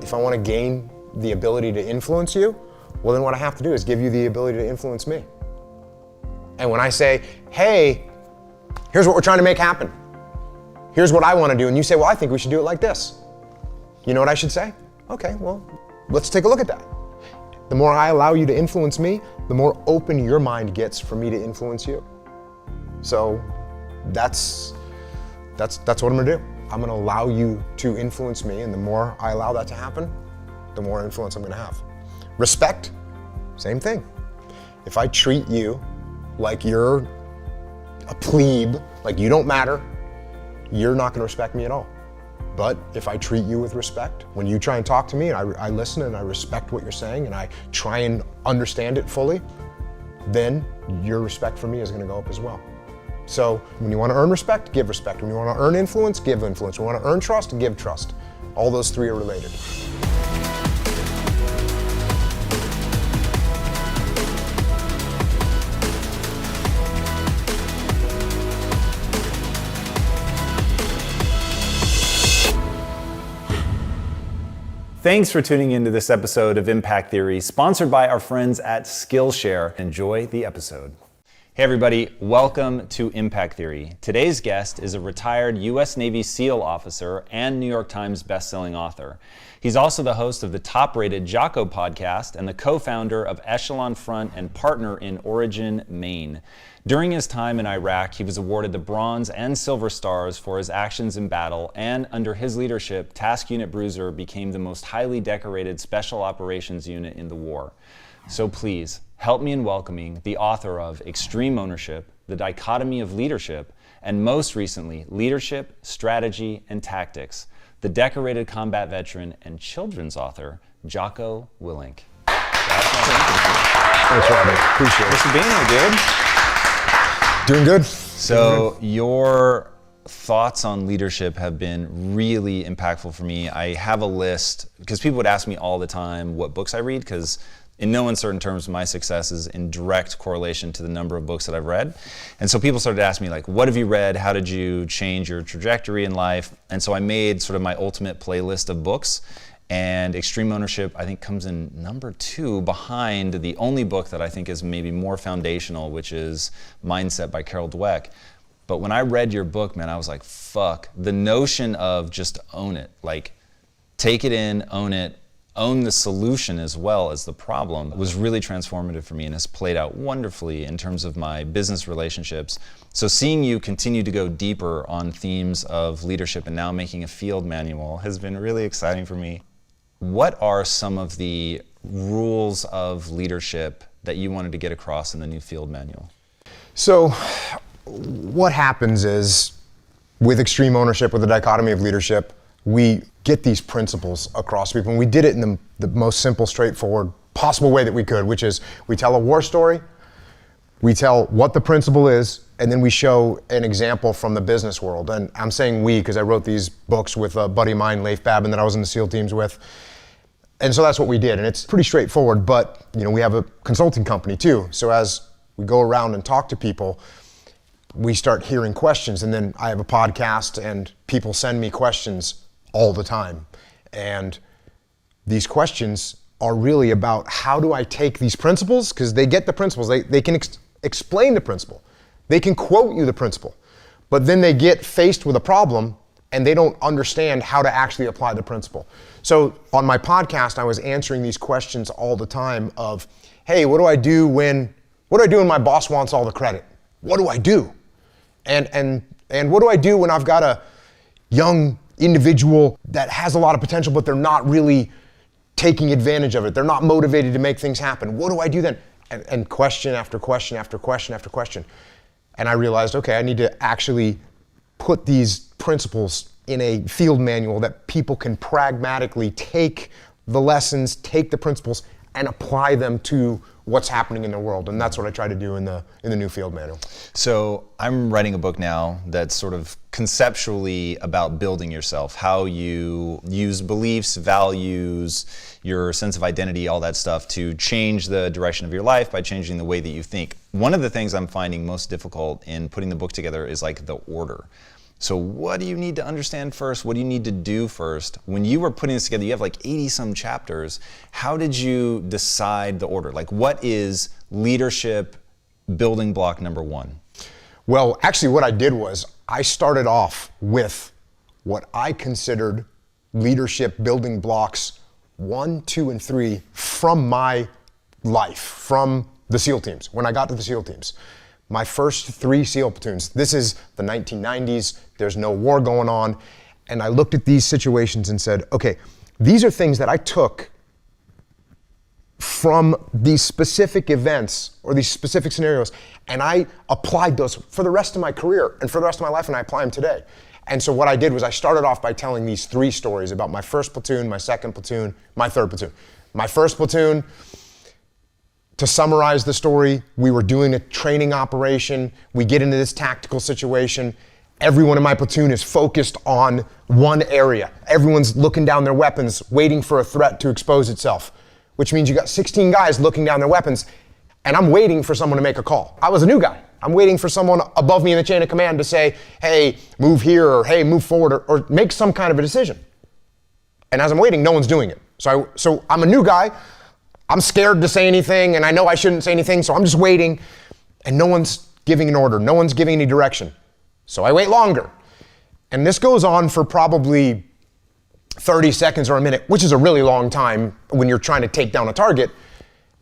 If I want to gain the ability to influence you, well then what I have to do is give you the ability to influence me. And when I say, hey, here's what we're trying to make happen. Here's what I want to do. And you say, well, I think we should do it like this. You know what I should say? Okay, well, let's take a look at that. The more I allow you to influence me, the more open your mind gets for me to influence you. So that's what I'm gonna do. I'm gonna allow you to influence me, and the more I allow that to happen, the more influence I'm gonna have. Respect, same thing. If I treat you like you're a plebe, like you don't matter, you're not gonna respect me at all. But if I treat you with respect, when you try and talk to me and I listen and I respect what you're saying and I try and understand it fully, then your respect for me is gonna go up as well. So when you wanna earn respect, give respect. When you wanna earn influence, give influence. When you wanna earn trust, give trust. All those three are related. Thanks for tuning into this episode of Impact Theory, sponsored by our friends at Skillshare. Enjoy the episode. Hey everybody, welcome to Impact Theory. Today's guest is a retired U.S. Navy SEAL officer and New York Times bestselling author. He's also the host of the top-rated Jocko podcast and the co-founder of Echelon Front and partner in Origin, Maine. During his time in Iraq, he was awarded the Bronze and Silver Stars for his actions in battle, and under his leadership, Task Unit Bruiser became the most highly decorated special operations unit in the war. So please, help me in welcoming the author of Extreme Ownership, The Dichotomy of Leadership, and most recently, Leadership, Strategy, and Tactics, the decorated combat veteran and children's author, Jocko Willink. Thanks, Robert. Appreciate it. Thanks for being here, dude. Doing good. So your thoughts on leadership have been really impactful for me. I have a list, because people would ask me all the time what books I read, because in no uncertain terms, my success is in direct correlation to the number of books that I've read. And so people started asking me, like, what have you read? How did you change your trajectory in life? And so I made sort of my ultimate playlist of books. And Extreme Ownership, I think, comes in number 2 behind the only book that I think is maybe more foundational, which is Mindset by Carol Dweck. But when I read your book, man, I was like, fuck. The notion of just own it, like take it in, own it, own the solution as well as the problem, was really transformative for me and has played out wonderfully in terms of my business relationships. So seeing you continue to go deeper on themes of leadership and now making a field manual has been really exciting for me. What are some of the rules of leadership that you wanted to get across in the new field manual? So what happens is, with Extreme Ownership, with the dichotomy of leadership, we get these principles across to people, and we did it in the most simple, straightforward possible way that we could, which is we tell a war story, we tell what the principle is, and then we show an example from the business world. And I'm saying we because I wrote these books with a buddy of mine, Leif Babin, that I was in the SEAL teams with. And so that's what we did, and it's pretty straightforward, but we have a consulting company too. So as we go around and talk to people, we start hearing questions, and then I have a podcast and people send me questions all the time. And these questions are really about, how do I take these principles? Because they get the principles, they can explain the principle, they can quote you the principle, but then they get faced with a problem and they don't understand how to actually apply the principle. So on my podcast, I was answering these questions all the time of, hey, what do I do when my boss wants all the credit? What do I do? And what do I do when I've got a young individual that has a lot of potential, but they're not really taking advantage of it? They're not motivated to make things happen. What do I do then? And question after question after question after question. And I realized, okay, I need to actually put these principles in a field manual that people can pragmatically take the lessons, take the principles, and apply them to what's happening in the world. And that's what I try to do in the new field manual. So I'm writing a book now that's sort of conceptually about building yourself, how you use beliefs, values, your sense of identity, all that stuff to change the direction of your life by changing the way that you think. One of the things I'm finding most difficult in putting the book together is like the order. So what do you need to understand first? What do you need to do first? When you were putting this together, you have like 80 some chapters. How did you decide the order? Like, what is leadership building block number one? Well, actually what I did was I started off with what I considered leadership building blocks 1, 2, and 3 from my life, from the SEAL teams. When I got to the SEAL teams, my first 3 SEAL platoons, this is the 1990s, there's no war going on, and I looked at these situations and said, okay, these are things that I took from these specific events or these specific scenarios, and I applied those for the rest of my career and for the rest of my life, and I apply them today. And so what I did was I started off by telling these 3 stories about my first platoon, my second platoon, my third platoon. My first platoon, to summarize the story, we were doing a training operation. We get into this tactical situation. Everyone in my platoon is focused on one area. Everyone's looking down their weapons, waiting for a threat to expose itself, which means you got 16 guys looking down their weapons, and I'm waiting for someone to make a call. I was a new guy. I'm waiting for someone above me in the chain of command to say, hey, move here, or hey, move forward, or make some kind of a decision. And as I'm waiting, no one's doing it. So I'm a new guy. I'm scared to say anything, and I know I shouldn't say anything, so I'm just waiting, and no one's giving an order. No one's giving any direction. So I wait longer. And this goes on for probably 30 seconds or a minute, which is a really long time when you're trying to take down a target.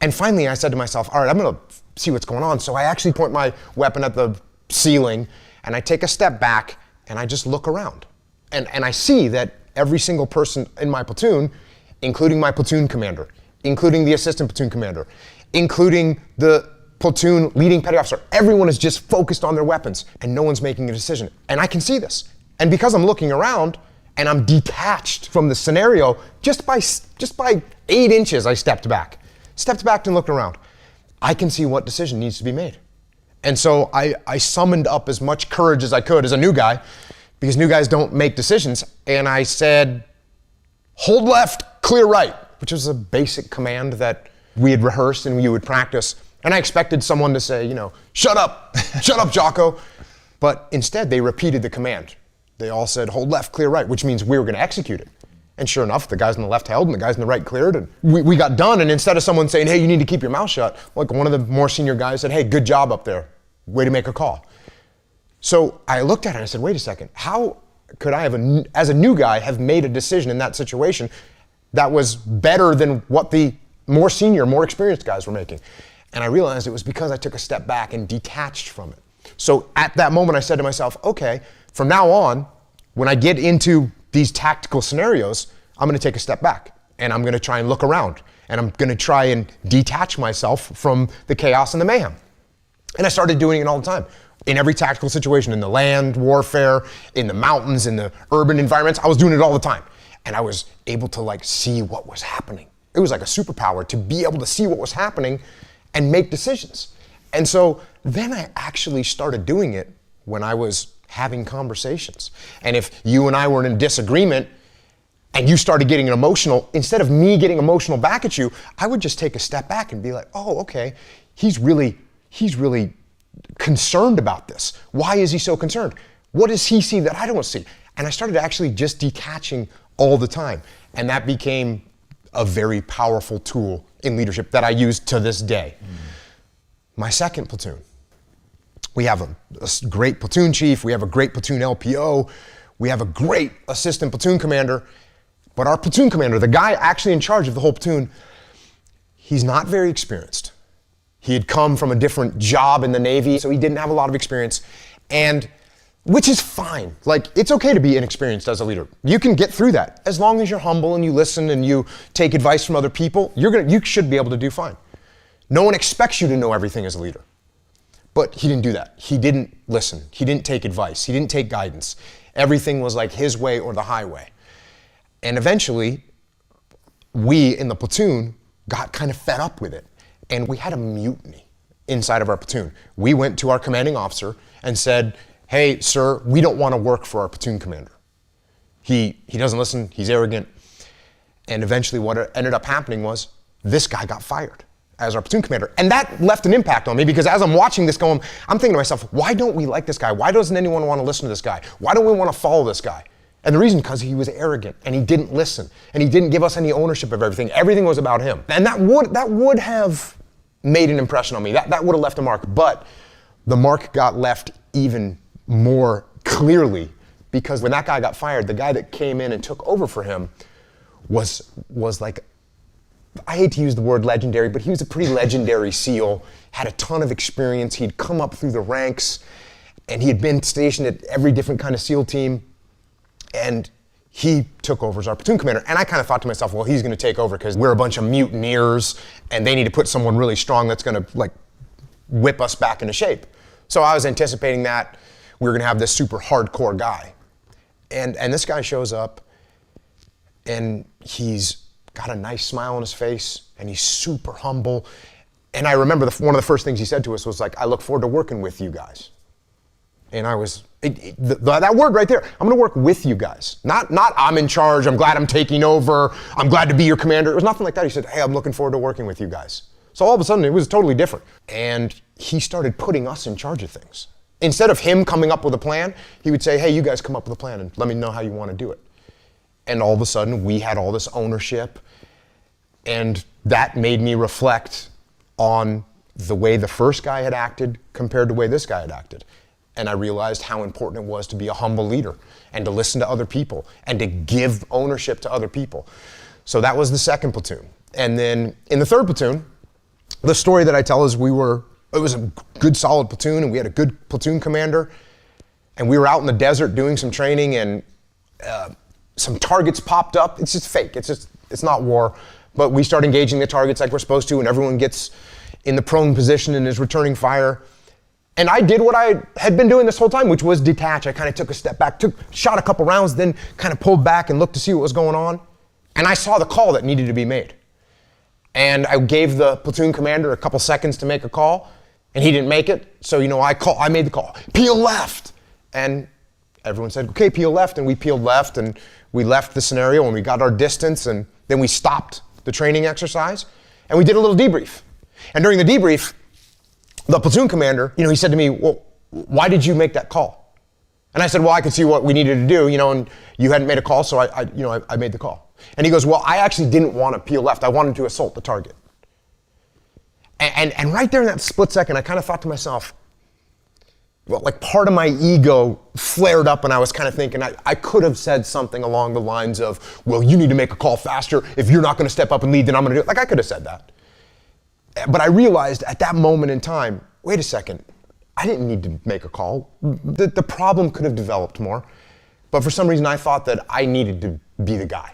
And finally, I said to myself, all right, I'm gonna see what's going on. So I actually point my weapon at the ceiling, and I take a step back, and I just look around. And I see that every single person in my platoon, including my platoon commander, including the assistant platoon commander, including the platoon leading petty officer, everyone is just focused on their weapons, and no one's making a decision. And I can see this. And because I'm looking around, and I'm detached from the scenario, just by 8 inches, I stepped back and looked around. I can see what decision needs to be made. And so I summoned up as much courage as I could as a new guy, because new guys don't make decisions. And I said, hold left, clear right, which was a basic command that we had rehearsed and we would practice. And I expected someone to say, shut up, Jocko. But instead they repeated the command. They all said, hold left, clear right, which means we were gonna execute it. And sure enough, the guys on the left held and the guys on the right cleared, and we got done. And instead of someone saying, hey, you need to keep your mouth shut, like one of the more senior guys said, hey, good job up there, way to make a call. So I looked at it and I said, wait a second, how could I have, as a new guy, have made a decision in that situation that was better than what the more senior, more experienced guys were making? And I realized it was because I took a step back and detached from it. So at that moment, I said to myself, okay, from now on, when I get into these tactical scenarios, I'm gonna take a step back and I'm gonna try and look around and I'm gonna try and detach myself from the chaos and the mayhem. And I started doing it all the time. In every tactical situation, in the land warfare, in the mountains, in the urban environments, I was doing it all the time. And I was able to see what was happening. It was like a superpower to be able to see what was happening and make decisions. And so then I actually started doing it when I was having conversations. And if you and I were in a disagreement and you started getting emotional, instead of me getting emotional back at you, I would just take a step back and be like, oh, okay, he's really concerned about this. Why is he so concerned? What does he see that I don't see? And I started actually just detaching all the time. And that became a very powerful tool in leadership that I use to this day. My second platoon, we have a great platoon chief, we have a great platoon LPO, we have a great assistant platoon commander, but our platoon commander, the guy actually in charge of the whole platoon, he's not very experienced. He had come from a different job in the Navy, so he didn't have a lot of experience, and which is fine. It's okay to be inexperienced as a leader. You can get through that. As long as you're humble and you listen and you take advice from other people, you should be able to do fine. No one expects you to know everything as a leader. But he didn't do that. He didn't listen. He didn't take advice. He didn't take guidance. Everything was like his way or the highway. And eventually, we in the platoon got kind of fed up with it. And we had a mutiny inside of our platoon. We went to our commanding officer and said, hey, sir, we don't want to work for our platoon commander. He doesn't listen, he's arrogant. And eventually what ended up happening was this guy got fired. as our platoon commander. And that left an impact on me because as I'm watching this going, I'm thinking to myself, why don't we like this guy? Why doesn't anyone want to listen to this guy? Why don't we want to follow this guy? And the reason, because he was arrogant and he didn't listen and he didn't give us any ownership of everything. Everything was about him. And that would have made an impression on me. That would have left a mark. But the mark got left even more clearly because when that guy got fired, the guy that came in and took over for him was like, I hate to use the word legendary, but he was a pretty legendary SEAL, had a ton of experience. He'd come up through the ranks and he had been stationed at every different kind of SEAL team. And he took over as our platoon commander. And I kind of thought to myself, well, he's going to take over because we're a bunch of mutineers and they need to put someone really strong that's going to like whip us back into shape. So I was anticipating that we were going to have this super hardcore guy. And this guy shows up and he's got a nice smile on his face and he's super humble. And I remember one of the first things he said to us was like, I look forward to working with you guys. And I was, that word right there, I'm gonna work with you guys. Not I'm in charge, I'm glad I'm taking over, I'm glad to be your commander. It was nothing like that. He said, hey, I'm looking forward to working with you guys. So all of a sudden it was totally different. And he started putting us in charge of things. Instead of him coming up with a plan, he would say, hey, you guys come up with a plan and let me know how you wanna do it. And all of a sudden we had all this ownership and that made me reflect on the way the first guy had acted compared to the way this guy had acted. And I realized how important it was to be a humble leader and to listen to other people and to give ownership to other people. So that was the second platoon. And then in the third platoon, the story that I tell is it was a good solid platoon and we had a good platoon commander and we were out in the desert doing some training and some targets popped up. It's just fake, it's not war. But we start engaging the targets like we're supposed to and everyone gets in the prone position and is returning fire. And I did what I had been doing this whole time, which was detach. I kind of took a step back, shot a couple rounds, then kind of pulled back and looked to see what was going on. And I saw the call that needed to be made. And I gave the platoon commander a couple seconds to make a call, and he didn't make it. So, I made the call, peel left. And everyone said, okay, peel left. And we peeled left, and we left the scenario, and we got our distance, and then we stopped the training exercise, and we did a little debrief. And during the debrief, the platoon commander, he said to me, well, why did you make that call? And I said, well, I could see what we needed to do, and you hadn't made a call, so I made the call. And he goes, well, I actually didn't want to peel left. I wanted to assault the target. And right there in that split second, I kind of thought to myself, well, like part of my ego flared up and I was kind of thinking I could have said something along the lines of, well, you need to make a call faster. If you're not going to step up and lead, then I'm going to do it. Like I could have said that. But I realized at that moment in time, wait a second, I didn't need to make a call. The problem could have developed more. But for some reason, I thought that I needed to be the guy.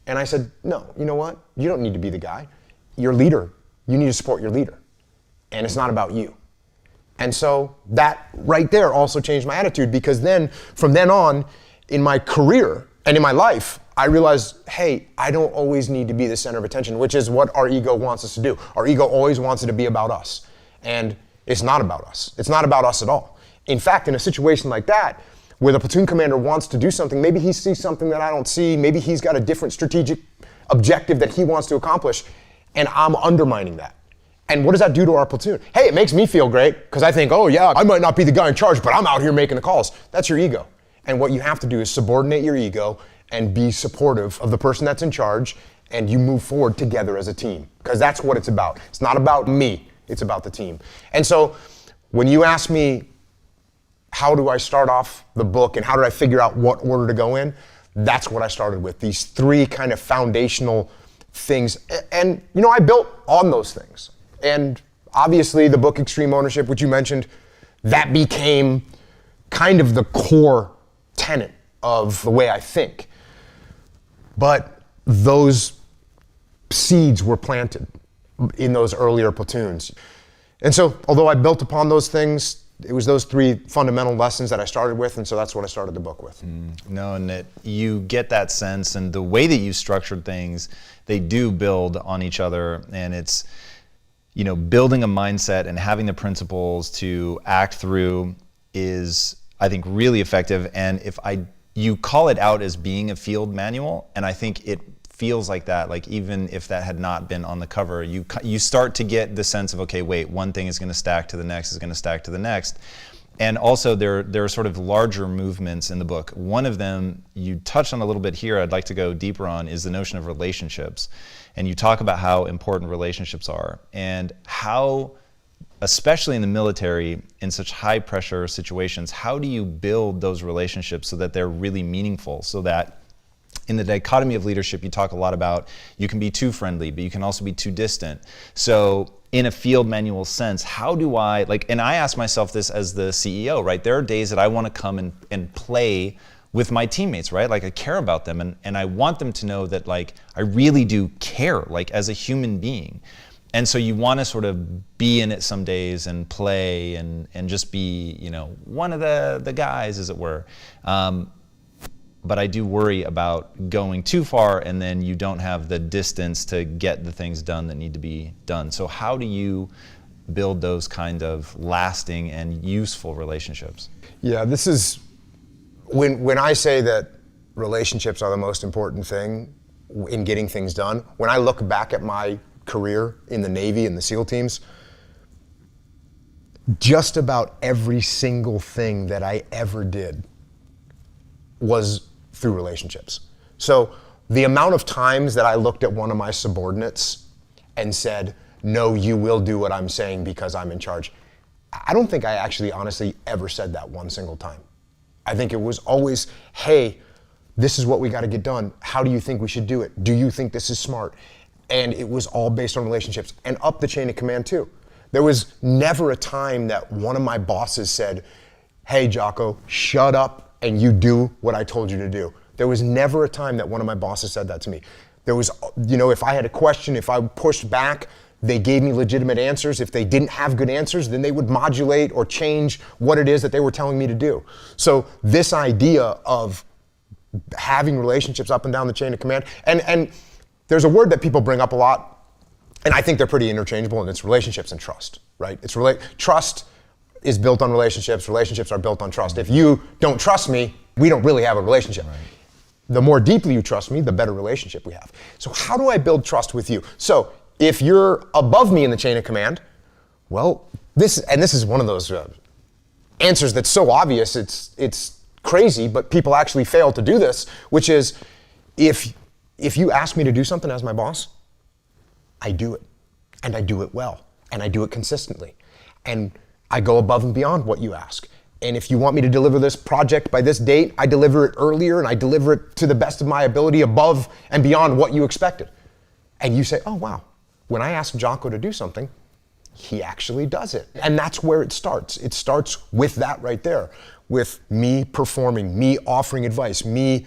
And I said, no, you know what? You don't need to be the guy. Your leader, you need to support your leader. And it's not about you. And so that right there also changed my attitude because then, from then on, in my career and in my life, I realized, hey, I don't always need to be the center of attention, which is what our ego wants us to do. Our ego always wants it to be about us. And it's not about us. It's not about us at all. In fact, in a situation like that, where the platoon commander wants to do something, maybe he sees something that I don't see, maybe he's got a different strategic objective that he wants to accomplish, and I'm undermining that. And what does that do to our platoon? Hey, it makes me feel great, because I think, oh yeah, I might not be the guy in charge, but I'm out here making the calls. That's your ego. And what you have to do is subordinate your ego and be supportive of the person that's in charge, and you move forward together as a team, because that's what it's about. It's not about me, it's about the team. And so when you ask me, how do I start off the book and how did I figure out what order to go in? That's what I started with, these three kind of foundational things. And I built on those things. And obviously the book Extreme Ownership, which you mentioned, that became kind of the core tenet of the way I think. But those seeds were planted in those earlier platoons. And so, although I built upon those things, it was those three fundamental lessons that I started with, and so that's what I started the book with. No, and that you get that sense, and the way that you structured things, they do build on each other, and it's, building a mindset and having the principles to act through is, I think, really effective. And you call it out as being a field manual, and I think it feels like that, like even if that had not been on the cover, you start to get the sense of, okay, wait, one thing is going to stack to the next, is going to stack to the next. And also there are sort of larger movements in the book. One of them you touched on a little bit here, I'd like to go deeper on, is the notion of relationships. And you talk about how important relationships are and how, especially in the military, in such high pressure situations, how do you build those relationships so that they're really meaningful, so that in the dichotomy of leadership, you talk a lot about you can be too friendly, but you can also be too distant. So in a field manual sense, how do I, and I ask myself this as the CEO, right? There are days that I want to come and play with my teammates, right? Like I care about them and I want them to know that I really do care, as a human being. And so you want to sort of be in it some days and play and just be, one of the guys, as it were. But I do worry about going too far and then you don't have the distance to get the things done that need to be done. So how do you build those kind of lasting and useful relationships? Yeah, this is, when I say that relationships are the most important thing in getting things done, when I look back at my career in the Navy and the SEAL teams, just about every single thing that I ever did was through relationships. So the amount of times that I looked at one of my subordinates and said, no, you will do what I'm saying because I'm in charge, I don't think I actually honestly ever said that one single time. I think it was always, hey, this is what we got to get done. How do you think we should do it? Do you think this is smart? And it was all based on relationships and up the chain of command too. There was never a time that one of my bosses said, hey, Jocko, shut up and you do what I told you to do. There was never a time that one of my bosses said that to me. There was, if I had a question, if I pushed back, they gave me legitimate answers. If they didn't have good answers, then they would modulate or change what it is that they were telling me to do. So this idea of having relationships up and down the chain of command, and there's a word that people bring up a lot, and I think they're pretty interchangeable, and it's relationships and trust, right? Trust is built on relationships. Relationships are built on trust. If you don't trust me, we don't really have a relationship. Right. The more deeply you trust me, the better relationship we have. So how do I build trust with you? So if you're above me in the chain of command, well, this is one of those answers that's so obvious, it's crazy, but people actually fail to do this, which is if you ask me to do something as my boss, I do it, and I do it well, and I do it consistently, and I go above and beyond what you ask. And if you want me to deliver this project by this date, I deliver it earlier and I deliver it to the best of my ability above and beyond what you expected. And you say, oh wow, when I ask Jocko to do something, he actually does it. And that's where it starts. It starts with that right there, with me performing, me offering advice, me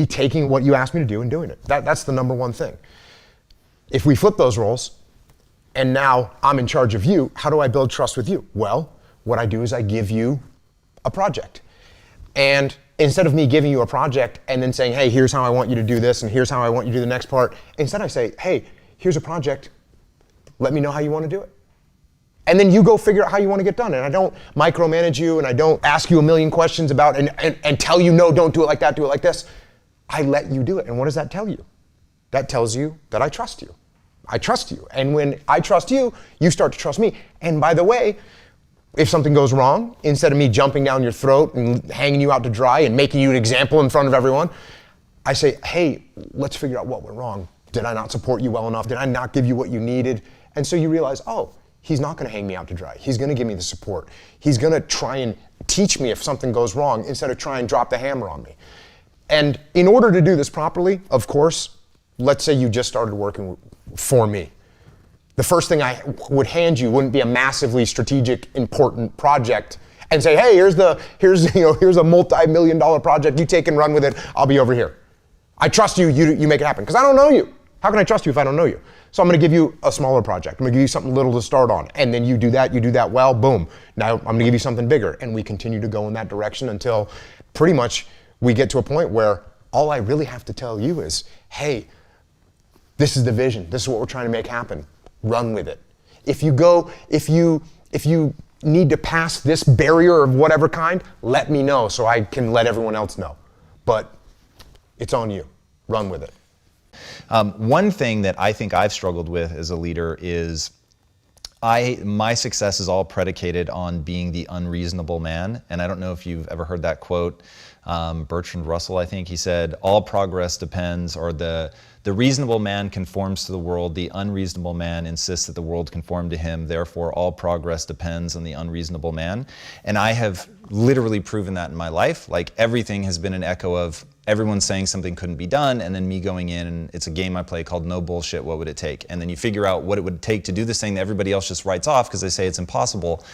taking what you asked me to do and doing it. That's the number one thing. If we flip those roles, and now I'm in charge of you, how do I build trust with you? Well, what I do is I give you a project. And instead of me giving you a project and then saying, hey, here's how I want you to do this and here's how I want you to do the next part, instead I say, hey, here's a project, let me know how you want to do it. And then you go figure out how you want to get done. And I don't micromanage you and I don't ask you a million questions about and tell you, no, don't do it like that, do it like this. I let you do it. And what does that tell you? That tells you that I trust you. I trust you. And when I trust you, you start to trust me. And by the way, if something goes wrong, instead of me jumping down your throat and hanging you out to dry and making you an example in front of everyone, I say, hey, let's figure out what went wrong. Did I not support you well enough? Did I not give you what you needed? And so you realize, oh, he's not going to hang me out to dry. He's going to give me the support. He's going to try and teach me if something goes wrong instead of try and drop the hammer on me. And in order to do this properly, of course, let's say you just started working for me. The first thing I would hand you wouldn't be a massively strategic, important project and say, hey, here's a multi-million-dollar project. You take and run with it. I'll be over here. I trust you. You make it happen because I don't know you. How can I trust you if I don't know you? So I'm going to give you a smaller project. I'm going to give you something little to start on, and then you do that well, boom. Now I'm going to give you something bigger, and we continue to go in that direction until pretty much we get to a point where all I really have to tell you is, hey, this is the vision. This is what we're trying to make happen. Run with it. If you need to pass this barrier of whatever kind, let me know so I can let everyone else know. But it's on you. run with it. One thing that I think I've struggled with as a leader is my success is all predicated on being the unreasonable man. And I don't know if you've ever heard that quote. Bertrand Russell, I think he said, all progress depends, or the reasonable man conforms to the world, the unreasonable man insists that the world conform to him, therefore all progress depends on the unreasonable man. And I have literally proven that in my life. Like, everything has been an echo of everyone saying something couldn't be done, and then me going in, and it's a game I play called No Bullshit, What Would It Take? And then you figure out what it would take to do this thing that everybody else just writes off because they say it's impossible,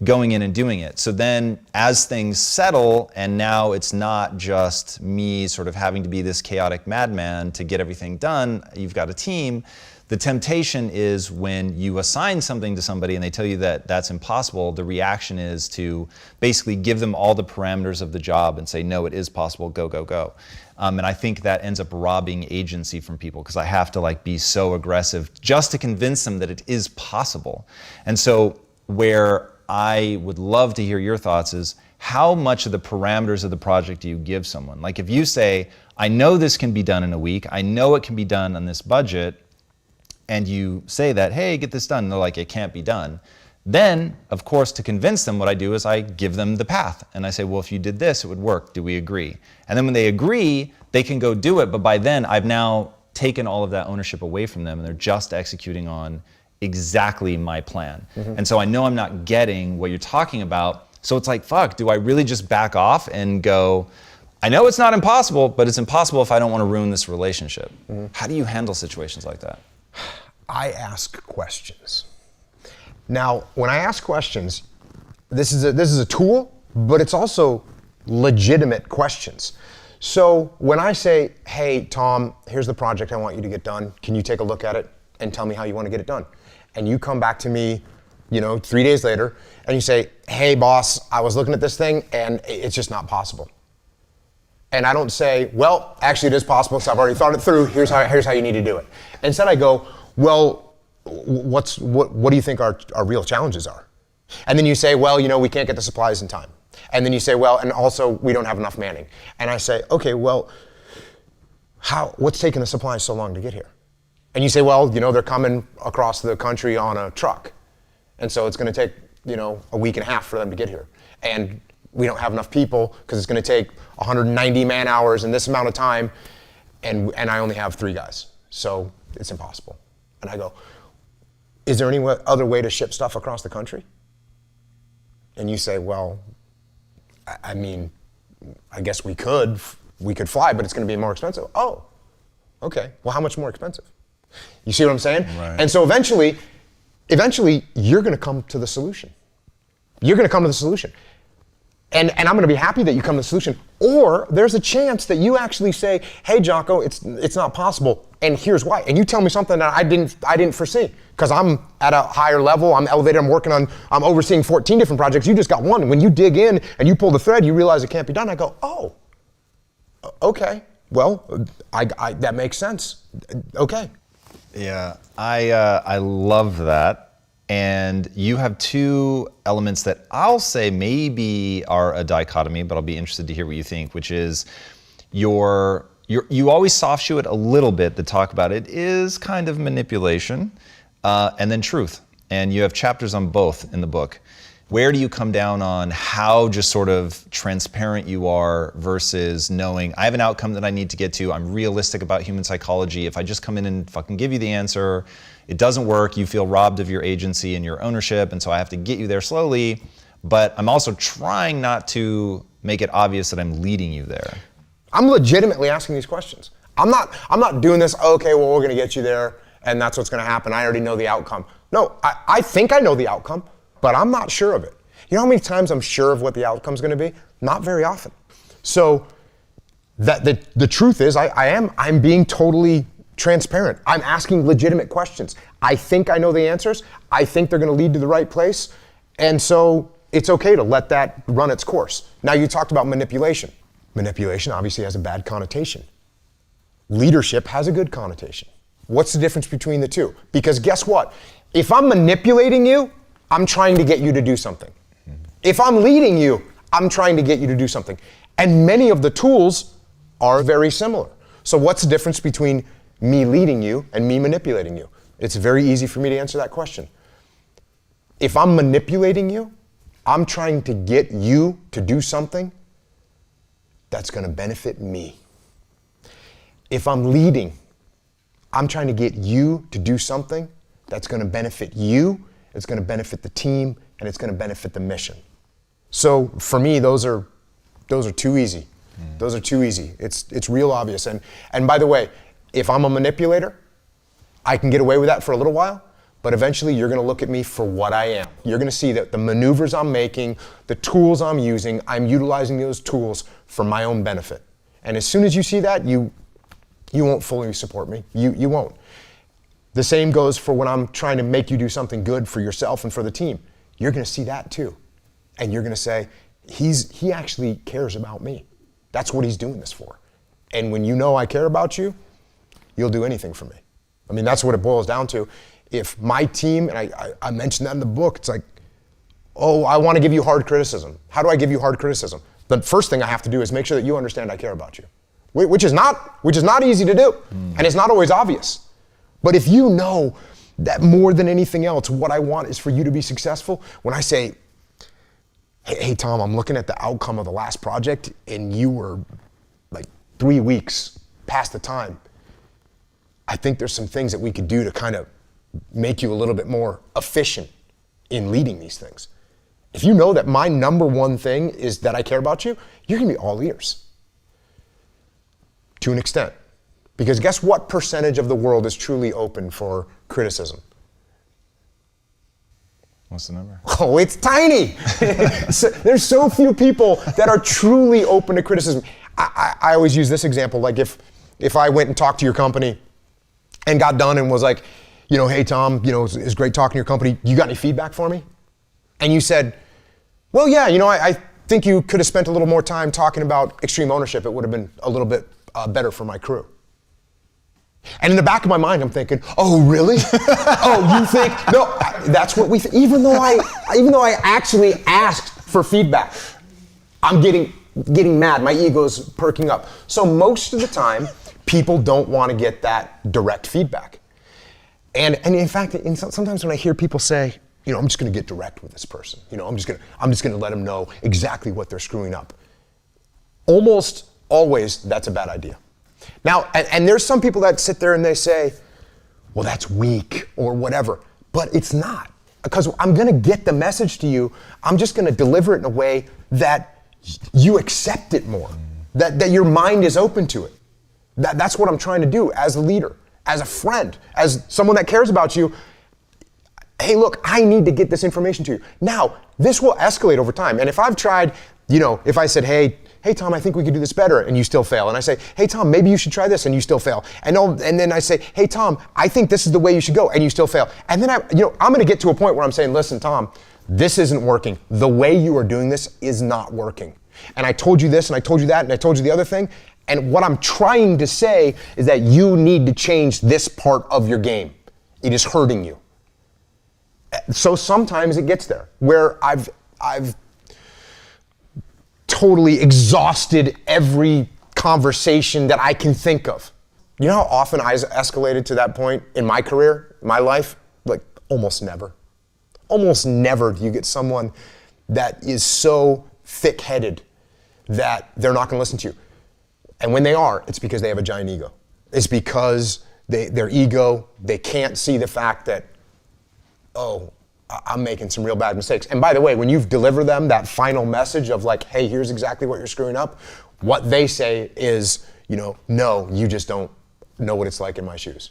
going in and doing it. So then as things settle, and now it's not just me sort of having to be this chaotic madman to get everything done, you've got a team. The temptation is when you assign something to somebody and they tell you that that's impossible, the reaction is to basically give them all the parameters of the job and say, no, it is possible, go, go, go. And I think that ends up robbing agency from people, because I have to be so aggressive just to convince them that it is possible. And so where I would love to hear your thoughts is, how much of the parameters of the project do you give someone? Like, if you say, I know this can be done in a week, I know it can be done on this budget, and you say that, hey, get this done, and they're like, it can't be done. Then, of course, to convince them, what I do is I give them the path. And I say, well, if you did this, it would work. Do we agree? And then when they agree, they can go do it. But by then, I've now taken all of that ownership away from them, and they're just executing on exactly my plan. Mm-hmm. And so I know I'm not getting what you're talking about. So it's like, fuck, do I really just back off and go, I know it's not impossible, but it's impossible if I don't want to ruin this relationship. Mm-hmm. How do you handle situations like that? I ask questions. Now, when I ask questions, this is a tool, but it's also legitimate questions. So when I say, hey, Tom, here's the project I want you to get done. Can you take a look at it and tell me how you want to get it done? And you come back to me, 3 days later, and you say, hey, boss, I was looking at this thing and it's just not possible. And I don't say, well, actually it is possible, so I've already thought it through. Here's how you need to do it. Instead I go, well, what do you think our real challenges are? And then you say, well, we can't get the supplies in time. And then you say, well, and also we don't have enough manning. And I say, okay, well, what's taking the supplies so long to get here? And you say, well, they're coming across the country on a truck. And so it's going to take, a week and a half for them to get here. And we don't have enough people because it's going to take 190 man hours in this amount of time. And I only have 3 guys. So it's impossible. And I go, is there any other way to ship stuff across the country? And you say, well, I mean, I guess we could fly, but it's going to be more expensive. Oh, okay. Well, how much more expensive? You see what I'm saying? Right. And so eventually, you're going to come to the solution. You're going to come to the solution. And I'm going to be happy that you come to the solution. Or there's a chance that you actually say, hey, Jocko, it's not possible, and here's why. And you tell me something that I didn't foresee, because I'm at a higher level, I'm elevated, I'm overseeing 14 different projects. You just got one. When you dig in and you pull the thread, you realize it can't be done. I go, oh, okay. Well, I that makes sense. Okay. Yeah, I love that. And you have 2 elements that I'll say maybe are a dichotomy, but I'll be interested to hear what you think, which is you always soft shoe it a little bit to talk about it is kind of manipulation, and then truth. And you have chapters on both in the book. Where do you come down on how just sort of transparent you are versus knowing I have an outcome that I need to get to, I'm realistic about human psychology, if I just come in and fucking give you the answer, it doesn't work, you feel robbed of your agency and your ownership, and so I have to get you there slowly, but I'm also trying not to make it obvious that I'm leading you there. I'm legitimately asking these questions. I'm not doing this, okay, well, we're gonna get you there, and that's what's gonna happen, I already know the outcome. No, I think I know the outcome, but I'm not sure of it. You know how many times I'm sure of what the outcome's gonna be? Not very often. So the truth is I'm being totally transparent. I'm asking legitimate questions. I think I know the answers. I think they're gonna lead to the right place. And so it's okay to let that run its course. Now you talked about manipulation. Manipulation obviously has a bad connotation. Leadership has a good connotation. What's the difference between the two? Because guess what? If I'm manipulating you, I'm trying to get you to do something. If I'm leading you, I'm trying to get you to do something. And many of the tools are very similar. So what's the difference between me leading you and me manipulating you? It's very easy for me to answer that question. If I'm manipulating you, I'm trying to get you to do something that's going to benefit me. If I'm leading, I'm trying to get you to do something that's going to benefit you, it's going to benefit the team, and it's going to benefit the mission. So for me, those are too easy. Those are too easy. It's real obvious. And by the way, if I'm a manipulator, I can get away with that for a little while, but eventually you're going to look at me for what I am. You're going to see that the maneuvers I'm making, the tools I'm using, I'm utilizing those tools for my own benefit. And as soon as you see that, you won't fully support me. You won't. The same goes for when I'm trying to make you do something good for yourself and for the team. You're going to see that too. And you're going to say, he actually cares about me. That's what he's doing this for. And when you know I care about you, you'll do anything for me. I mean, that's what it boils down to. If my team, and I mentioned that in the book, it's like, oh, I want to give you hard criticism. How do I give you hard criticism? The first thing I have to do is make sure that you understand I care about you, which is not easy to do, and it's not always obvious. But if you know that more than anything else, what I want is for you to be successful, when I say, hey Tom, I'm looking at the outcome of the last project, and you were like 3 weeks past the time, I think there's some things that we could do to kind of make you a little bit more efficient in leading these things. If you know that my number one thing is that I care about you, you're gonna be all ears. To an extent. Because guess what percentage of the world is truly open for criticism? What's the number? Oh, it's tiny. There's so few people that are truly open to criticism. I always use this example, like if I went and talked to your company and got done and was like, hey Tom, it's great talking to your company. You got any feedback for me? And you said, well, yeah, I think you could have spent a little more time talking about extreme ownership. It would have been a little bit better for my crew. And in the back of my mind, I'm thinking, oh, really? Oh, you think? No, that's what we think. Even though I actually asked for feedback, I'm getting mad. My ego's perking up. So most of the time, people don't want to get that direct feedback. And in fact, sometimes when I hear people say, I'm just going to get direct with this person. I'm just going to let them know exactly what they're screwing up. Almost always, that's a bad idea. Now, and there's some people that sit there and they say, well, that's weak or whatever, but it's not. Because I'm going to get the message to you. I'm just going to deliver it in a way that you accept it more, that your mind is open to it. That's what I'm trying to do as a leader, as a friend, as someone that cares about you. Hey, look, I need to get this information to you. Now, this will escalate over time. And if I've tried, if I said, hey Tom, I think we could do this better, and you still fail. And I say, hey Tom, maybe you should try this, and you still fail. And then I say, hey Tom, I think this is the way you should go, and you still fail. And then I'm going to get to a point where I'm saying, listen, Tom, this isn't working. The way you are doing this is not working. And I told you this, and I told you that, and I told you the other thing. And what I'm trying to say is that you need to change this part of your game. It is hurting you. So sometimes it gets there, where I've totally exhausted every conversation that I can think of. You know how often I escalated to that point in my career, my life? Like almost never. Almost never do you get someone that is so thick-headed that they're not going to listen to you. And when they are, it's because they have a giant ego. It's because their ego, they can't see the fact that, oh, I'm making some real bad mistakes. And by the way, when you've delivered them that final message of like, hey, here's exactly what you're screwing up, what they say is, no, you just don't know what it's like in my shoes.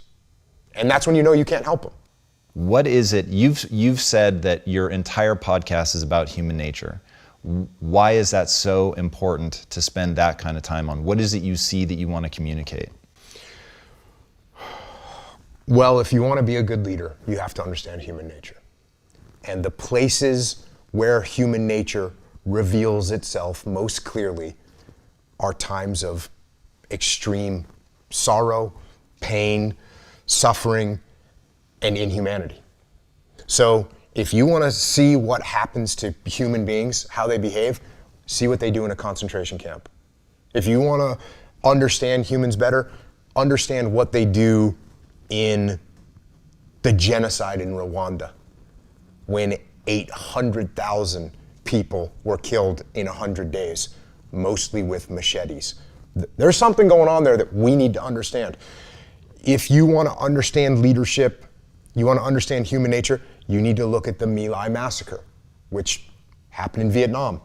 And that's when you know you can't help them. What is it, you've said that your entire podcast is about human nature. Why is that so important to spend that kind of time on? What is it you see that you want to communicate? Well, if you want to be a good leader, you have to understand human nature. And the places where human nature reveals itself most clearly are times of extreme sorrow, pain, suffering, and inhumanity. So if you want to see what happens to human beings, how they behave, see what they do in a concentration camp. If you want to understand humans better, understand what they do in the genocide in Rwanda, when 800,000 people were killed in 100 days, mostly with machetes. There's something going on there that we need to understand. If you want to understand leadership, you want to understand human nature, you need to look at the My Lai massacre, which happened in Vietnam,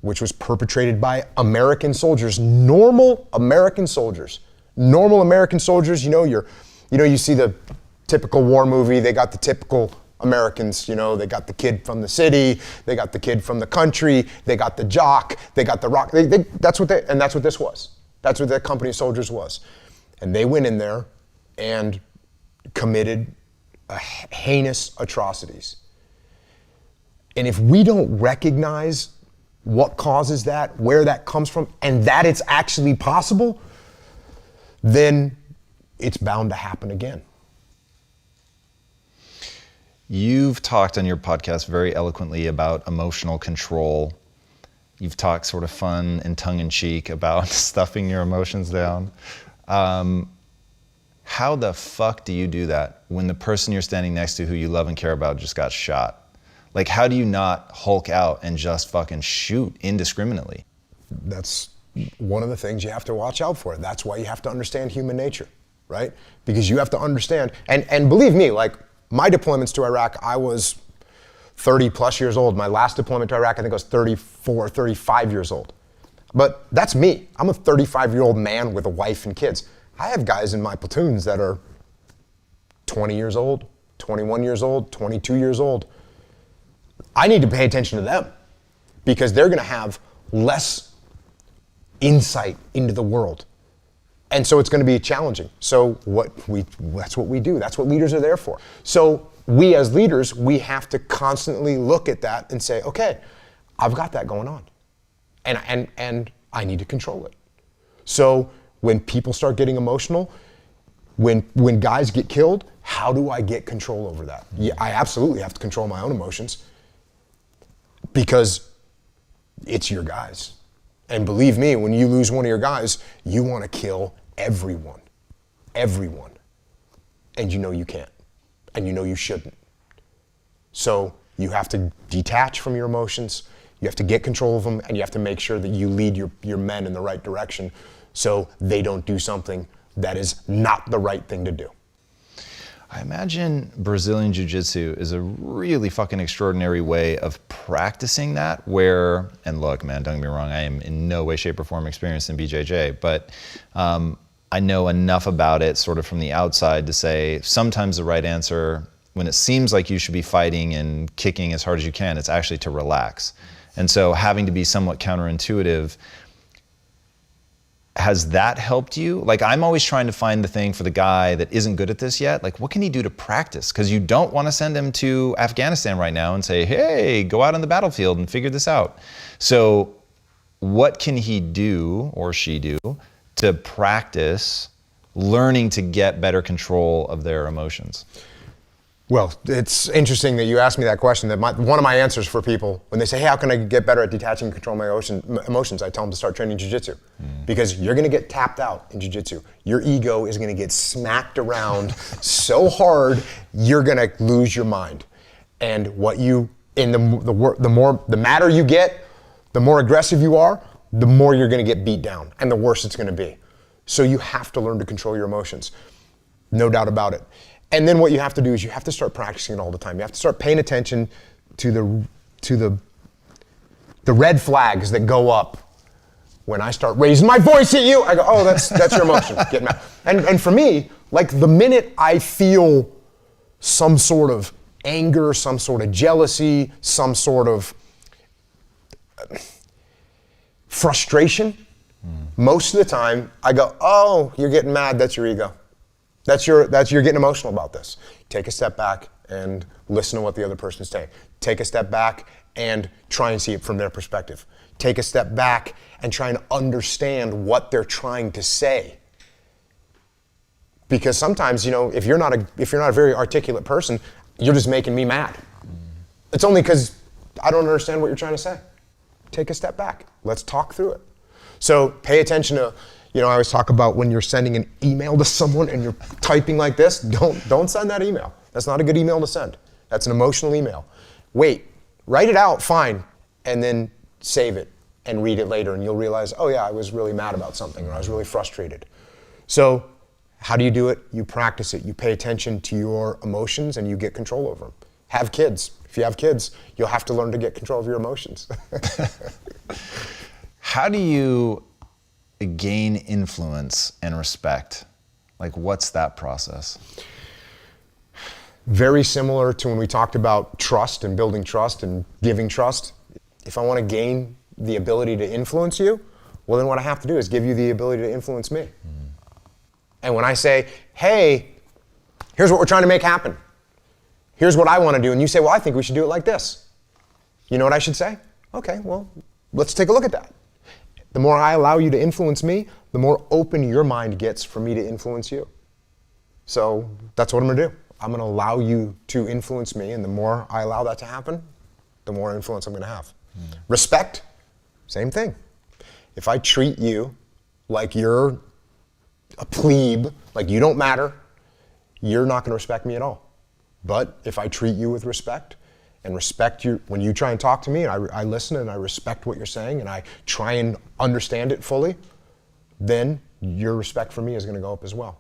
which was perpetrated by American soldiers, normal American soldiers. Normal American soldiers, you see the typical war movie, they got the typical Americans, they got the kid from the city, they got the kid from the country, they got the jock, they got the rock, that's what this was. That's what that company of soldiers was. And they went in there and committed heinous atrocities. And if we don't recognize what causes that, where that comes from, and that it's actually possible, then it's bound to happen again. You've talked on your podcast very eloquently about emotional control. You've talked sort of fun and tongue-in-cheek about stuffing your emotions down. How the fuck do you do that when the person you're standing next to who you love and care about just got shot? Like, how do you not Hulk out and just fucking shoot indiscriminately? That's one of the things you have to watch out for. That's why you have to understand human nature, right? Because you have to understand, and believe me, like my deployments to Iraq, I was 30 plus years old. My last deployment to Iraq, I think I was 34, 35 years old. But that's me. I'm a 35-year-old man with a wife and kids. I have guys in my platoons that are 20 years old, 21 years old, 22 years old. I need to pay attention to them because they're gonna have less insight into the world. And so it's gonna be challenging. So that's what we do. That's what leaders are there for. So we as leaders, we have to constantly look at that and say, okay, I've got that going on. And I need to control it. So when people start getting emotional, when guys get killed, how do I get control over that? Yeah, I absolutely have to control my own emotions because it's your guys. And believe me, when you lose one of your guys, you want to kill everyone. Everyone. And you know you can't. And you know you shouldn't. So you have to detach from your emotions, you have to get control of them, and you have to make sure that you lead your men in the right direction so they don't do something that is not the right thing to do. I imagine Brazilian Jiu-Jitsu is a really fucking extraordinary way of practicing that where, and look, man, don't get me wrong, I am in no way, shape, or form experienced in BJJ, but I know enough about it sort of from the outside to say sometimes the right answer, when it seems like you should be fighting and kicking as hard as you can, it's actually to relax. And so having to be somewhat counterintuitive, has that helped you? Like, I'm always trying to find the thing for the guy that isn't good at this yet. Like, what can he do to practice? Because you don't want to send him to Afghanistan right now and say, hey, go out on the battlefield and figure this out. So what can he do, or she do, to practice learning to get better control of their emotions? Well, it's interesting that you asked me that question. That one of my answers for people, when they say, hey, how can I get better at detaching and controlling my emotions, I tell them to start training jiu-jitsu. Because you're gonna get tapped out in jiu-jitsu. Your ego is gonna get smacked around so hard, you're gonna lose your mind. And the madder you get, the more aggressive you are, the more you're gonna get beat down, and the worse it's gonna be. So you have to learn to control your emotions, no doubt about it. And then what you have to do is you have to start practicing it all the time. You have to start paying attention to the red flags that go up when I start raising my voice at you. I go, oh, that's your emotion, get mad. And for me, like the minute I feel some sort of anger, some sort of jealousy, some sort of frustration, most of the time I go, oh, you're getting mad, that's your ego. You're getting emotional about this. Take a step back and listen to what the other person is saying. Take a step back and try and see it from their perspective. Take a step back and try and understand what they're trying to say. Because sometimes, if you're not a very articulate person, you're just making me mad. It's only because I don't understand what you're trying to say. Take a step back. Let's talk through it. So pay attention to, You know, I always talk about when you're sending an email to someone and you're typing like this, don't send that email. That's not a good email to send. That's an emotional email. Wait, write it out, fine, and then save it and read it later, and you'll realize, oh yeah, I was really mad about something, or I was really frustrated. So how do you do it? You practice it. You pay attention to your emotions and you get control over them. Have kids. If you have kids, you'll have to learn to get control of your emotions. How do you gain influence and respect? Like, what's that process? Very similar to when we talked about trust and building trust and giving trust. If I want to gain the ability to influence you, well, then what I have to do is give you the ability to influence me. And when I say, hey, here's what we're trying to make happen. Here's what I want to do. And you say, well, I think we should do it like this. You know what I should say? Okay, well, let's take a look at that. The more I allow you to influence me, the more open your mind gets for me to influence you. So that's what I'm gonna do. I'm gonna allow you to influence me, and the more I allow that to happen, the more influence I'm gonna have. Respect, same thing. If I treat you like you're a plebe, like you don't matter, you're not gonna respect me at all. But if I treat you with respect, and respect you, when you try and talk to me, I listen and I respect what you're saying and I try and understand it fully, then your respect for me is gonna go up as well.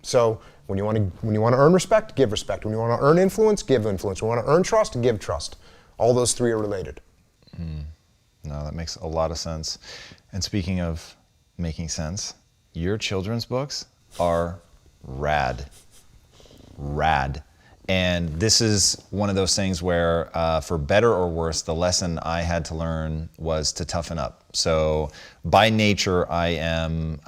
So when you wanna earn respect, give respect. When you wanna earn influence, give influence. When you wanna earn trust, give trust. All those three are related. No, that makes a lot of sense. And speaking of making sense, your children's books are rad. Rad. And this is one of those things where, for better or worse, the lesson I had to learn was to toughen up. So by nature, I am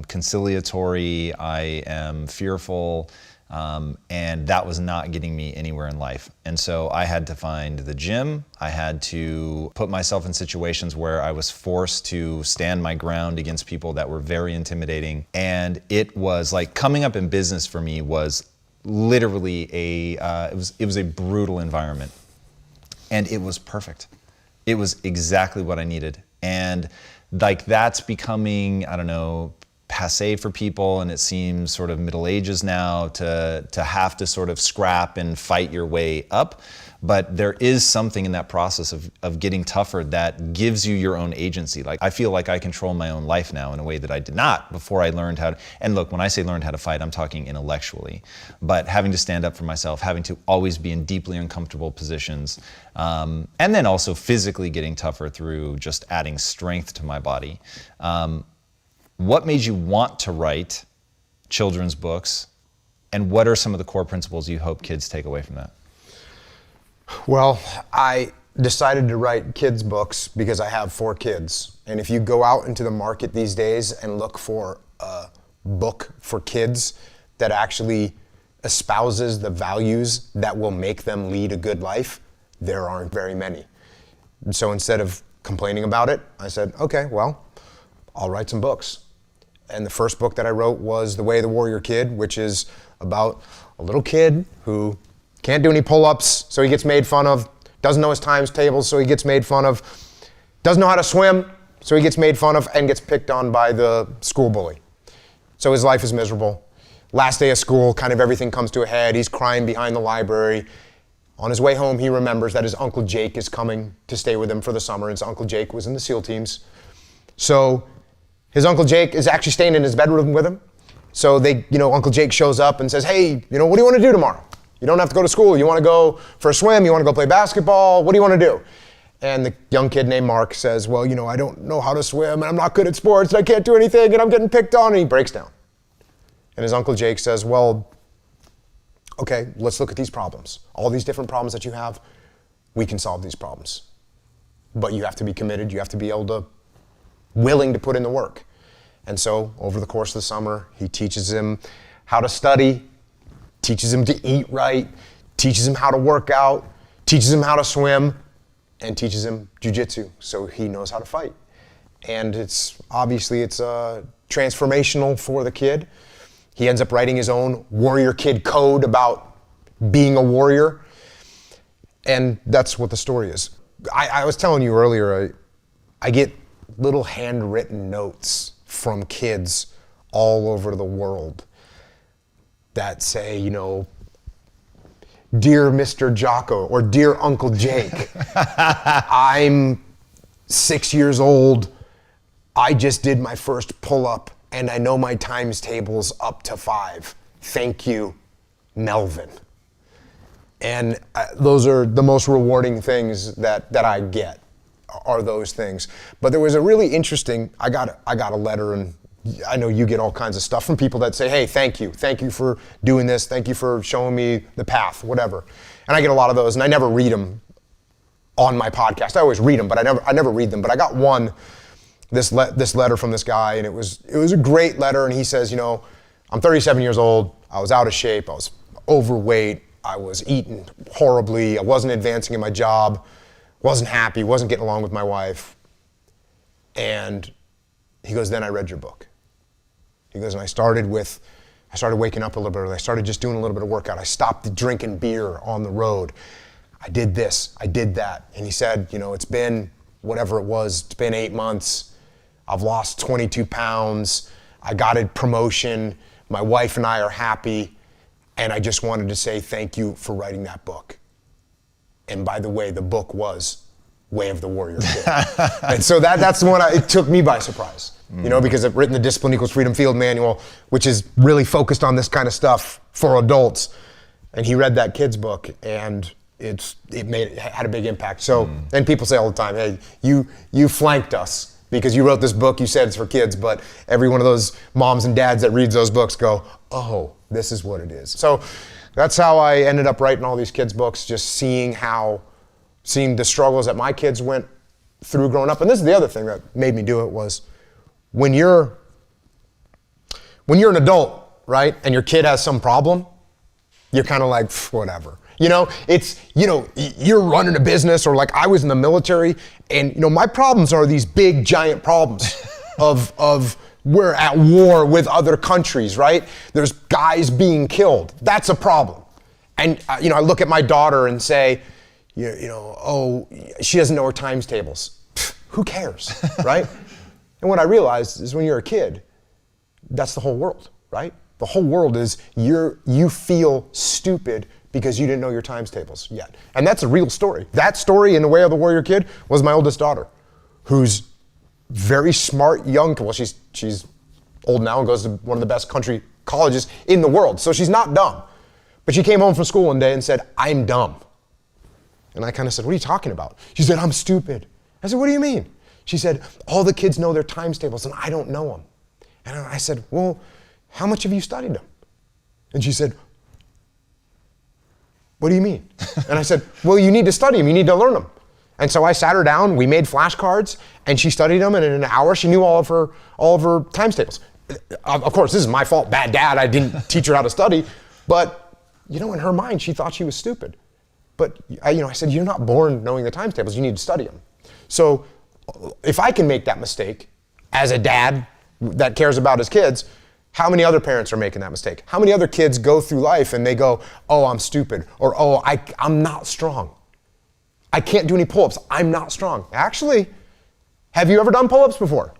conciliatory, I am fearful, and that was not getting me anywhere in life. And so I had to find the gym. I had to put myself in situations where I was forced to stand my ground against people that were very intimidating. And it was like coming up in business for me was literally it was a brutal environment, and it was perfect. It was exactly what I needed. And like that's becoming, I don't know, passé for people, and it seems sort of Middle Ages now to have to sort of scrap and fight your way up. But there is something in that process of getting tougher that gives you your own agency. Like I feel like I control my own life now in a way that I did not before I learned how to, and look, when I say learned how to fight, I'm talking intellectually, but having to stand up for myself, having to always be in deeply uncomfortable positions, and then also physically getting tougher through just adding strength to my body. What made you want to write children's books, and what are some of the core principles you hope kids take away from that? Well, I decided to write kids' books because I have 4 kids. And if you go out into the market these days and look for a book for kids that actually espouses the values that will make them lead a good life, there aren't very many. So instead of complaining about it, I said, okay, well, I'll write some books. And the first book that I wrote was The Way of the Warrior Kid, which is about a little kid who can't do any pull-ups, so he gets made fun of, doesn't know his times tables, so he gets made fun of, doesn't know how to swim, so he gets made fun of and gets picked on by the school bully. So his life is miserable. Last day of school, kind of everything comes to a head. He's crying behind the library. On his way home, he remembers that his Uncle Jake is coming to stay with him for the summer. His Uncle Jake was in the SEAL teams. So his Uncle Jake is actually staying in his bedroom with him. So Uncle Jake shows up and says, hey, what do you want to do tomorrow? You don't have to go to school. You want to go for a swim? You want to go play basketball? What do you want to do? And the young kid named Mark says, well, I don't know how to swim, and I'm not good at sports, and I can't do anything, and I'm getting picked on, and he breaks down. And his Uncle Jake says, well, okay, let's look at these problems. All these different problems that you have, we can solve these problems. But you have to be committed. You have to be willing to put in the work. And so over the course of the summer, he teaches him how to study, teaches him to eat right, teaches him how to work out, teaches him how to swim, and teaches him jujitsu so he knows how to fight. And it's transformational for the kid. He ends up writing his own Warrior Kid code about being a warrior. And that's what the story is. I was telling you earlier, I get little handwritten notes from kids all over the world that say, you know, "Dear Mr. Jocko," or "Dear Uncle Jake, I'm 6 years old. I just did my first pull-up and I know my times table's up to 5. Thank you, Melvin." And those are the most rewarding things that I get, are those things. But there was a really interesting, I got a letter, and I know you get all kinds of stuff from people that say, "Hey, thank you for doing this, thank you for showing me the path," whatever. And I get a lot of those, and I never read them on my podcast. I always read them, but I never read them. But I got one, this letter from this guy, and it was a great letter. And he says, you know, "I'm 37 years old. I was out of shape. I was overweight. I was eating horribly. I wasn't advancing in my job. Wasn't happy. Wasn't getting along with my wife." And he goes, "Then I read your book." He goes, "And I started waking up a little bit early. I started just doing a little bit of workout. I stopped drinking beer on the road. I did this. I did that." And he said, "You know, it's been whatever it was. It's been 8 months. I've lost 22 pounds. I got a promotion. My wife and I are happy. And I just wanted to say thank you for writing that book." And by the way, the book was Way of the Warrior Kid. And so that's the one, it took me by surprise. You know, because I've written the Discipline Equals Freedom Field Manual, which is really focused on this kind of stuff for adults. And he read that kid's book, and it had a big impact. So, and people say all the time, "Hey, you flanked us because you wrote this book, you said it's for kids," but every one of those moms and dads that reads those books go, "Oh, this is what it is." So that's how I ended up writing all these kids' books, just seeing the struggles that my kids went through growing up. And this is the other thing that made me do it was, when you're an adult, right, and your kid has some problem, you're kind of like, whatever. You know, it's, you know, you're running a business, or like I was in the military, and, you know, my problems are these big, giant problems of we're at war with other countries, right? There's guys being killed. That's a problem. And, you know, I look at my daughter and say, you know, "Oh, she doesn't know her times tables." Who cares, right? And what I realized is, when you're a kid, that's the whole world, right? The whole world is you feel stupid because you didn't know your times tables yet. And that's a real story. That story in The Way of the Warrior Kid was my oldest daughter, who's very smart, young. Well, she's old now and goes to one of the best country colleges in the world. So she's not dumb. But she came home from school one day and said, "I'm dumb." And I kind of said, "What are you talking about?" She said, "I'm stupid." I said, "What do you mean?" She said, "All the kids know their times tables and I don't know them." And I said, "Well, how much have you studied them?" And she said, "What do you mean?" And I said, "Well, you need to study them. You need to learn them." And so I sat her down, we made flashcards, and she studied them, and in an hour she knew all of her times tables. Of course, this is my fault, bad dad, I didn't teach her how to study, but, you know, in her mind, she thought she was stupid. But I said, "You're not born knowing the times tables, you need to study them." So if I can make that mistake as a dad that cares about his kids, how many other parents are making that mistake? How many other kids go through life and they go, "Oh, I'm stupid," or, "Oh, I'm not strong. I can't do any pull-ups. I'm not strong." Actually, have you ever done pull-ups before?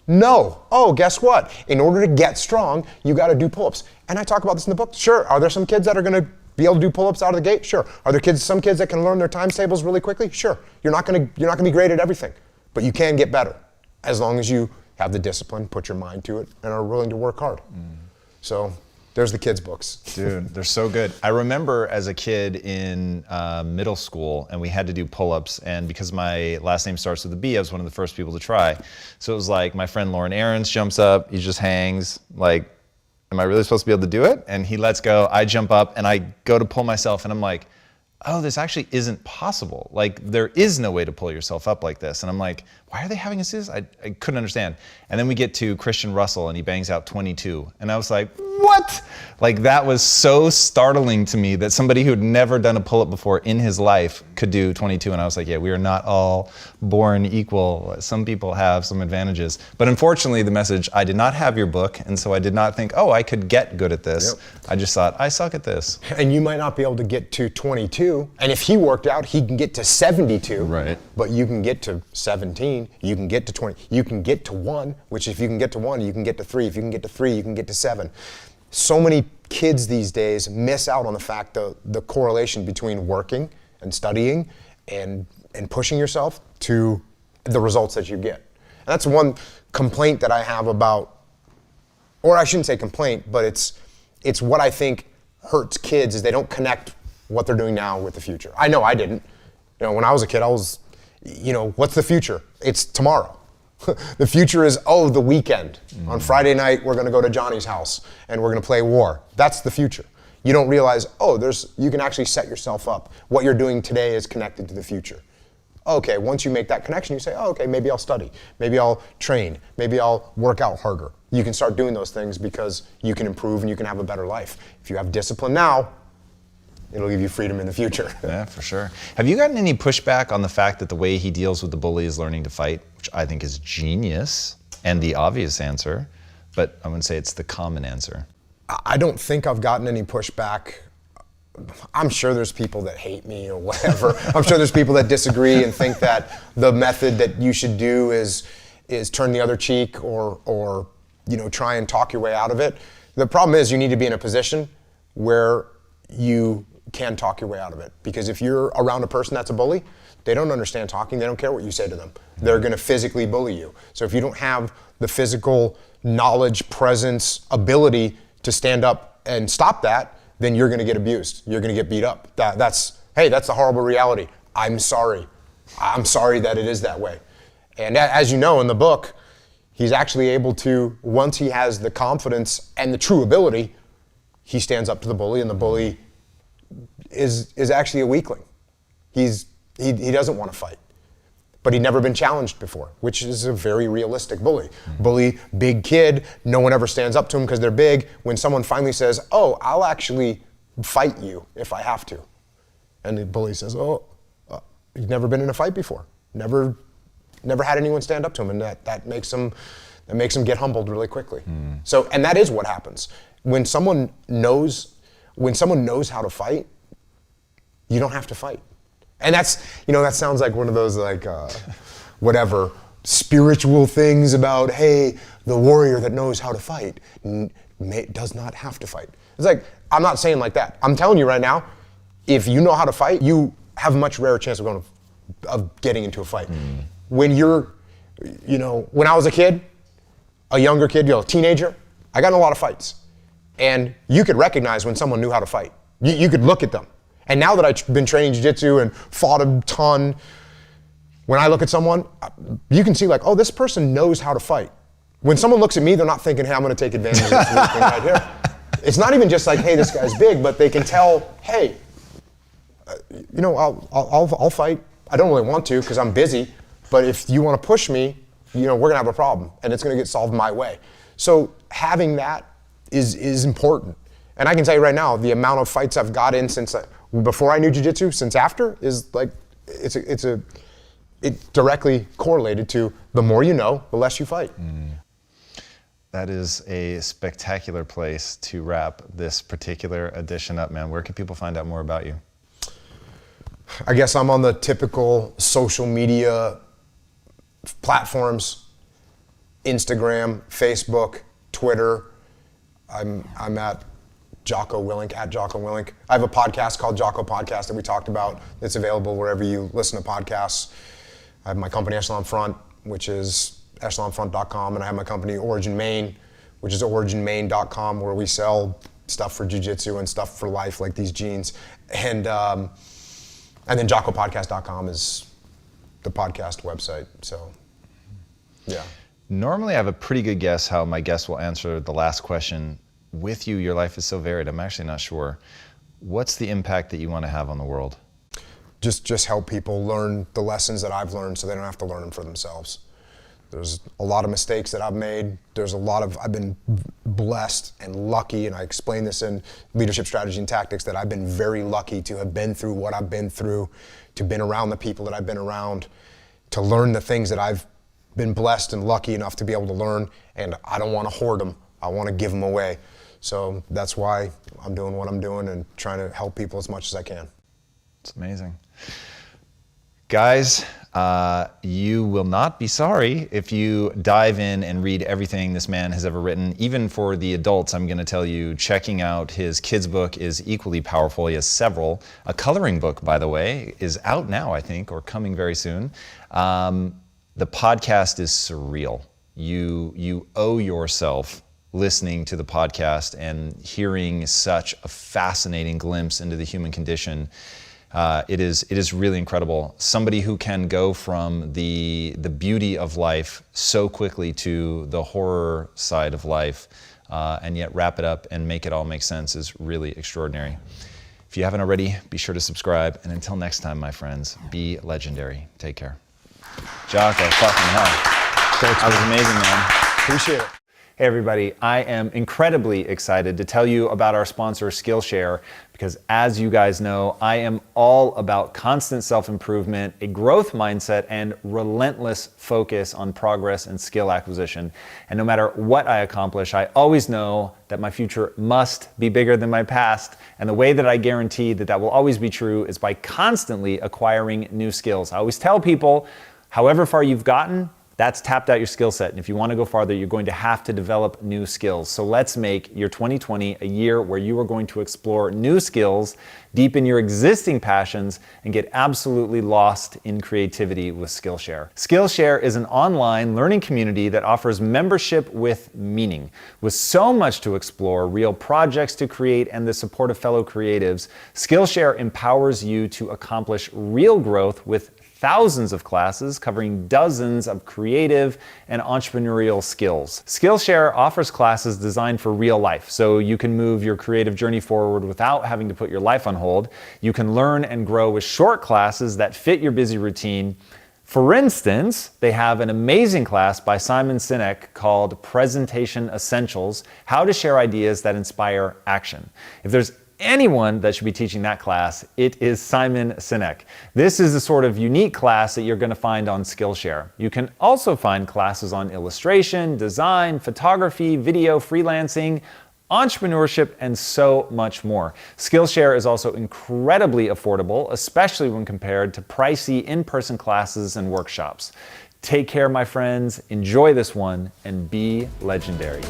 No. Oh, guess what? In order to get strong, you got to do pull-ups. And I talk about this in the book. Sure. Are there some kids that are going to be able to do pull-ups out of the gate? Sure. Are there some kids that can learn their times tables really quickly? Sure. You're not going to be great at everything, but you can get better as long as you have the discipline, put your mind to it, and are willing to work hard. So there's the kids' books. Dude, they're so good. I remember as a kid in middle school, and we had to do pull-ups, and because my last name starts with a B, I was one of the first people to try. So it was like my friend Lauren Aarons jumps up, he just hangs, like, am I really supposed to be able to do it? And he lets go, I jump up, and I go to pull myself, and I'm like, oh, this actually isn't possible. Like, there is no way to pull yourself up like this. And I'm like, why are they having us do this? I couldn't understand. And then we get to Christian Russell, and he bangs out 22. And I was like, what? Like, that was so startling to me that somebody who had never done a pull-up before in his life could do 22. And I was like, yeah, we are not all born equal. Some people have some advantages. But unfortunately, the message, I did not have your book, and so I did not think, oh, I could get good at this. Yep. I just thought, I suck at this. And you might not be able to get to 22, 72, and if he worked out, he can get to 72. Right. But you can get to 17, you can get to 20, you can get to 1, which if you can get to 1, you can get to 3. If you can get to 3, you can get to 7. So many kids these days miss out on the fact the correlation between working and studying and pushing yourself to the results that you get. And that's one complaint that I have about, or I shouldn't say complaint, but it's what I think hurts kids is they don't connect what they're doing now with the future. I know I didn't. When I was a kid, I was, what's the future? It's tomorrow. The future is, the weekend. On Friday night, we're gonna go to Johnny's house and we're gonna play war. That's the future. You don't realize, you can actually set yourself up. What you're doing today is connected to the future. Okay, once you make that connection, you say, maybe I'll study. Maybe I'll train. Maybe I'll work out harder. You can start doing those things because you can improve and you can have a better life. If you have discipline now, it'll give you freedom in the future. Yeah, for sure. Have you gotten any pushback on the fact that the way he deals with the bully is learning to fight, which I think is genius and the obvious answer, but I wouldn't say it's the common answer? I don't think I've gotten any pushback. I'm sure there's people that hate me or whatever. I'm sure there's people that disagree and think that the method that you should do is turn the other cheek or try and talk your way out of it. The problem is you need to be in a position where you can talk your way out of it. Because if you're around a person that's a bully, they don't understand talking, they don't care what you say to them. They're gonna physically bully you. So if you don't have the physical knowledge, presence, ability to stand up and stop that, then you're gonna get abused. You're gonna get beat up. That's the horrible reality. I'm sorry. I'm sorry that it is that way. And as you know in the book, he's actually able to, once he has the confidence and the true ability, he stands up to the bully, and the bully is actually a weakling. He doesn't want to fight. But he'd never been challenged before, which is a very realistic bully. Bully, big kid, no one ever stands up to him because they're big. When someone finally says, I'll actually fight you if I have to. And the bully says, you've never been in a fight before. Never had anyone stand up to him, and that makes him get humbled really quickly. So, and that is what happens. When someone knows how to fight, you don't have to fight. And that's, that sounds like one of those whatever spiritual things about, hey, the warrior that knows how to fight does not have to fight. It's like, I'm not saying like that. I'm telling you right now, if you know how to fight, you have a much rarer chance of getting into a fight. When you're, when I was a kid, a younger kid, a teenager, I got in a lot of fights. And you could recognize when someone knew how to fight. You could look at them. And now that I've been training jiu-jitsu and fought a ton, when I look at someone, you can see this person knows how to fight. When someone looks at me, they're not thinking, hey, I'm gonna take advantage of this thing right here. It's not even just like, hey, this guy's big, but they can tell, hey, I'll fight. I don't really want to because I'm busy, but if you want to push me, we're gonna have a problem and it's gonna get solved my way. So having that is important. And I can tell you right now, the amount of fights I've got in since before I knew jiu-jitsu, since after, is it's directly correlated to the more you know, the less you fight. That is a spectacular place to wrap this particular edition up, man. Where can people find out more about you? I guess I'm on the typical social media platforms: Instagram, Facebook, Twitter. I'm at Jocko Willink, at Jocko Willink. I have a podcast called Jocko Podcast that we talked about. It's available wherever you listen to podcasts. I have my company Echelon Front, which is echelonfront.com, and I have my company Origin Maine, which is originmaine.com, where we sell stuff for jiu-jitsu and stuff for life, like these jeans. And then jockopodcast.com is the podcast website. So, yeah. Normally I have a pretty good guess how my guest will answer the last question. With you, your life is so varied, I'm actually not sure. What's the impact that you want to have on the world? Just help people learn the lessons that I've learned so they don't have to learn them for themselves. There's a lot of mistakes that I've made. I've been blessed and lucky, and I explain this in Leadership Strategy and Tactics, that I've been very lucky to have been through what I've been through, to been around the people that I've been around, to learn the things that I've been blessed and lucky enough to be able to learn, and I don't want to hoard them. I want to give them away. So that's why I'm doing what I'm doing and trying to help people as much as I can. It's amazing. Guys, you will not be sorry if you dive in and read everything this man has ever written. Even for the adults, I'm going to tell you, checking out his kids' book is equally powerful. He has several. A coloring book, by the way, is out now, I think, or coming very soon. The podcast is surreal. You owe yourself listening to the podcast and hearing such a fascinating glimpse into the human condition. It is really incredible. Somebody who can go from the beauty of life so quickly to the horror side of life, and yet wrap it up and make it all make sense is really extraordinary. If you haven't already, be sure to subscribe. And until next time, my friends, be legendary. Take care. Jocko, fucking hell. Thanks, That was amazing, man. Appreciate it. Hey everybody, I am incredibly excited to tell you about our sponsor Skillshare, because as you guys know, I am all about constant self-improvement, a growth mindset, and relentless focus on progress and skill acquisition. And no matter what I accomplish, I always know that my future must be bigger than my past. And the way that I guarantee that that will always be true is by constantly acquiring new skills. I always tell people, however far you've gotten, that's tapped out your skill set. And if you want to go farther, you're going to have to develop new skills. So let's make your 2020 a year where you are going to explore new skills, deepen your existing passions, and get absolutely lost in creativity with Skillshare. Skillshare is an online learning community that offers membership with meaning. With so much to explore, real projects to create, and the support of fellow creatives, Skillshare empowers you to accomplish real growth with thousands of classes covering dozens of creative and entrepreneurial skills. Skillshare offers classes designed for real life, so you can move your creative journey forward without having to put your life on hold. You can learn and grow with short classes that fit your busy routine. For instance, they have an amazing class by Simon Sinek called Presentation Essentials: How to Share Ideas That Inspire Action. If there's anyone that should be teaching that class, it is Simon Sinek. This is the sort of unique class that you're going to find on Skillshare. You can also find classes on illustration, design, photography, video, freelancing, entrepreneurship, and so much more. Skillshare is also incredibly affordable, especially when compared to pricey in-person classes and workshops. Take care, my friends, enjoy this one, and be legendary.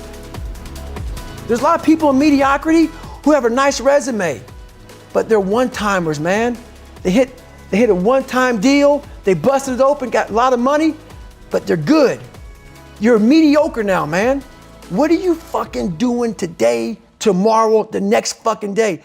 There's a lot of people in mediocrity who have a nice resume, but they're one-timers, man. They hit a one-time deal, they busted it open, got a lot of money, but they're good. You're mediocre now, man. What are you fucking doing today, tomorrow, the next fucking day?